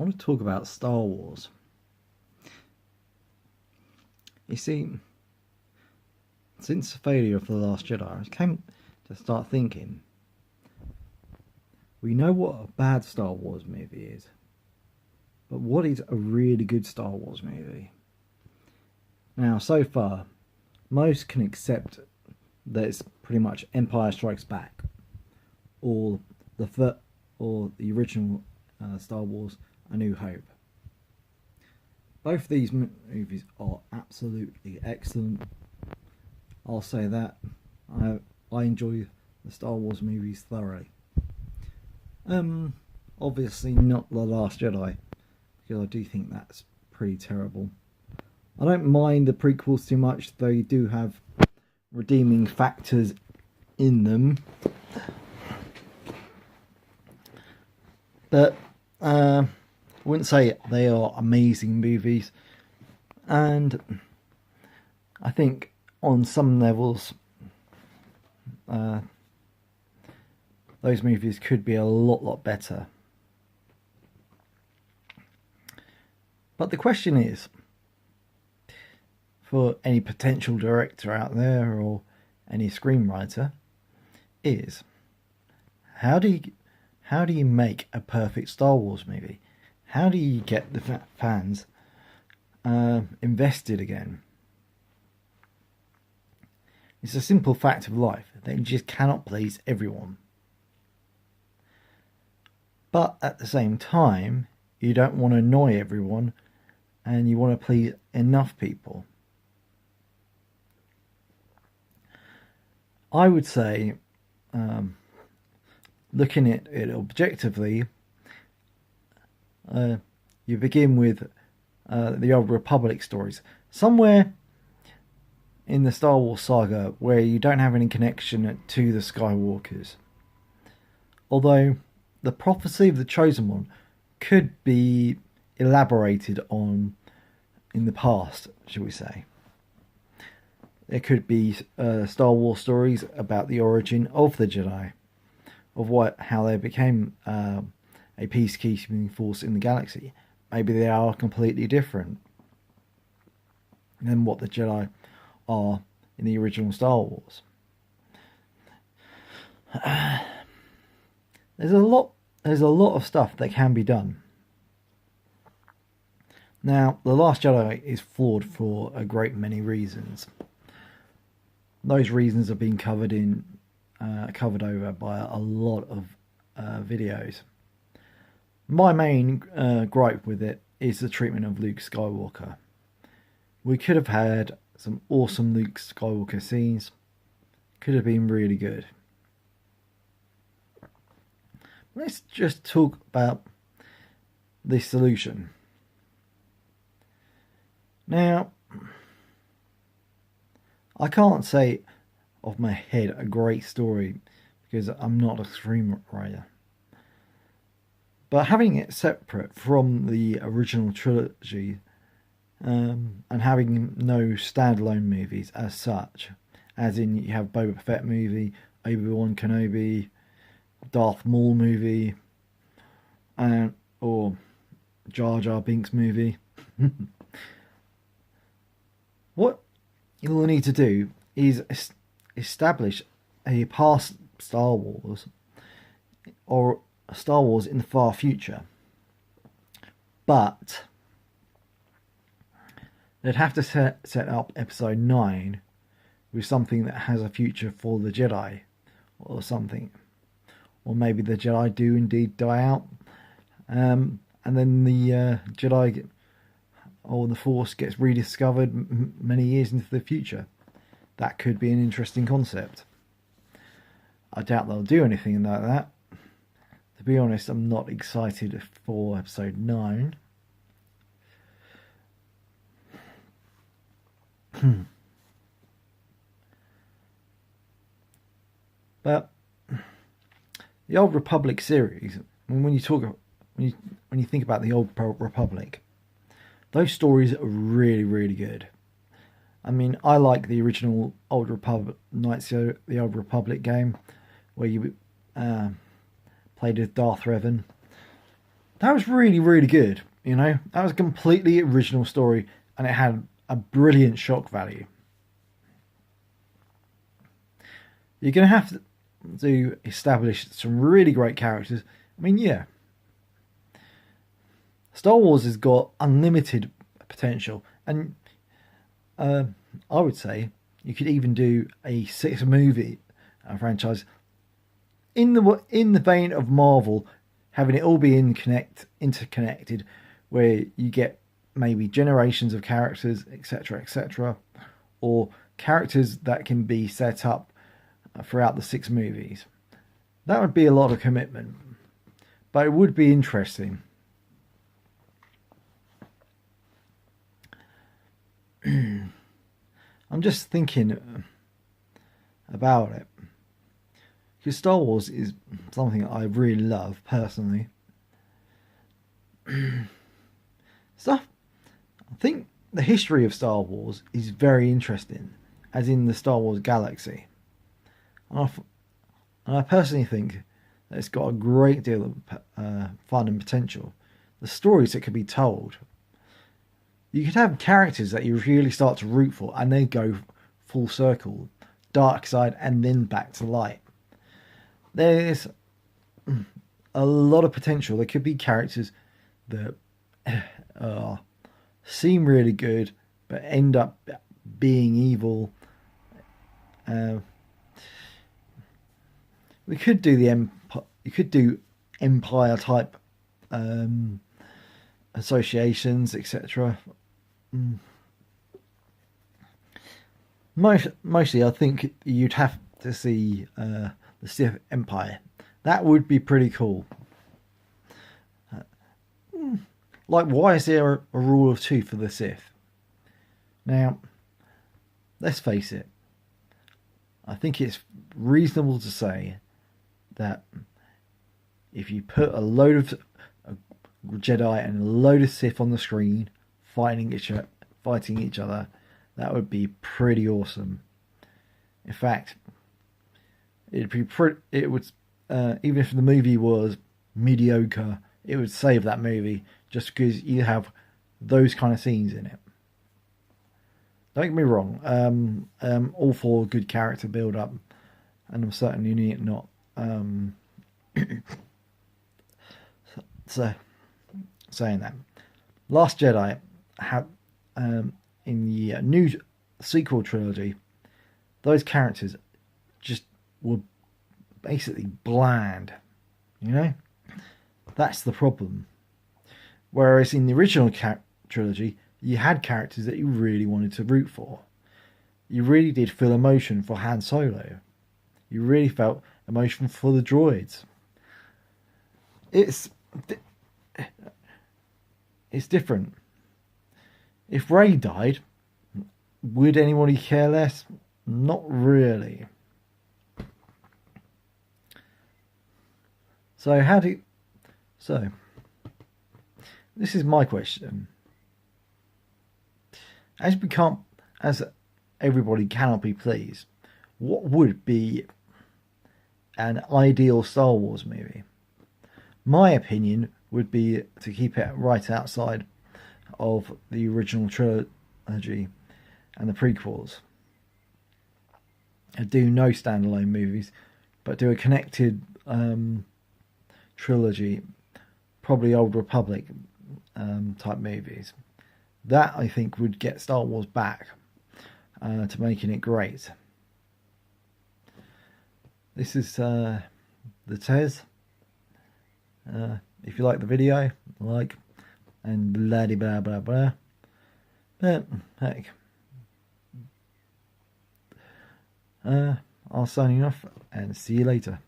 I want to talk about Star Wars. You see, since the failure of The Last Jedi, I came to start thinking, we know what a bad Star Wars movie is, but what is a really good Star Wars movie? Now, so far, most can accept that it's pretty much Empire Strikes Back, or the original Star Wars: A New Hope. Both of these movies are absolutely excellent. I'll say that. I enjoy the Star Wars movies thoroughly. Obviously not The Last Jedi, because I do think that's pretty terrible. I don't mind the prequels too much, though you do have redeeming factors in them. But I wouldn't say they are amazing movies, and I think on some levels those movies could be a lot better. But the question is, for any potential director out there or any screenwriter, is how do you make a perfect Star Wars movie? How do you get the fans invested again? It's a simple fact of life that you just cannot please everyone. But at the same time, you don't want to annoy everyone, and you want to please enough people. I would say, looking at it objectively, you begin with the Old Republic stories. Somewhere in the Star Wars saga where you don't have any connection to the Skywalkers. Although the prophecy of the Chosen One could be elaborated on in the past, shall we say. There could be Star Wars stories about the origin of the Jedi, of how they became a peacekeeping force in the galaxy. Maybe they are completely different than what the Jedi are in the original Star Wars. There's a lot of stuff that can be done. Now, The Last Jedi is flawed for a great many reasons. Those reasons have been covered over by a lot of videos. My main gripe with it is the treatment of Luke Skywalker. We could have had some awesome Luke Skywalker scenes. Could have been really good. Let's just talk about the solution. Now, I can't say off my head a great story because I'm not a screenwriter. But having it separate from the original trilogy and having no standalone movies as such, as in you have Boba Fett movie, Obi-Wan Kenobi, Darth Maul movie, or Jar Jar Binks movie. What you'll need to do is establish a past Star Wars or Star Wars in the far future. But they'd have to set up episode 9 with something that has a future for the Jedi or something. Or maybe the Jedi do indeed die out. And then the Jedi or the Force gets rediscovered many years into the future. That could be an interesting concept. I doubt they'll do anything like that. To be honest, I'm not excited for episode 9. But the Old Republic series, when you think about the Old Republic, those stories are really good. I mean, I like the original Old Republic Knights of the Old Republic game, where you played as Darth Revan. that was really, really good. You know, that was a completely original story, and it had a brilliant shock value. You're going to have to establish some really great characters. I mean, yeah, Star Wars has got unlimited potential, and I would say you could even do a 6-movie franchise in the vein of Marvel, having it all be interconnected, where you get maybe generations of characters, etc., etc., or characters that can be set up throughout the 6 movies. That would be a lot of commitment, but it would be interesting. I'm just thinking about it, because Star Wars is something I really love personally. Stuff. I think the history of Star Wars is very interesting, as in the Star Wars galaxy. And I personally think that it's got a great deal of fun and potential. The stories that could be told. You could have characters that you really start to root for, and they go full circle, dark side, and then back to light. There's a lot of potential. There could be characters that seem really good, but end up being evil. We could do you could do Empire type associations, etc. Mostly, I think you'd have to see the Sith Empire. That would be pretty cool. Like, why is there a rule of 2 for the Sith? Now, let's face it. I think it's reasonable to say that if you put a load of Jedi and a load of Sith on the screen fighting each other, that would be pretty awesome. In fact, it would even if the movie was mediocre, it would save that movie just because you have those kind of scenes in it. Don't get me wrong, all for good character build up, and I'm certainly not so saying that. Last Jedi have in the new sequel trilogy, those characters just were basically bland, you know? That's the problem. Whereas in the original trilogy, you had characters that you really wanted to root for. You really did feel emotion for Han Solo. You really felt emotion for the droids. It's different. If Rey died, would anybody care less? Not really. So this is my question. As everybody cannot be pleased, what would be an ideal Star Wars movie? My opinion would be to keep it right outside of the original trilogy and the prequels. And do no standalone movies, but do a connected trilogy, probably Old Republic type movies. That, I think, would get Star Wars back to making it great. This is the Tez. If you like the video, like, and blah blah blah blah. But heck, I'll signing off and see you later.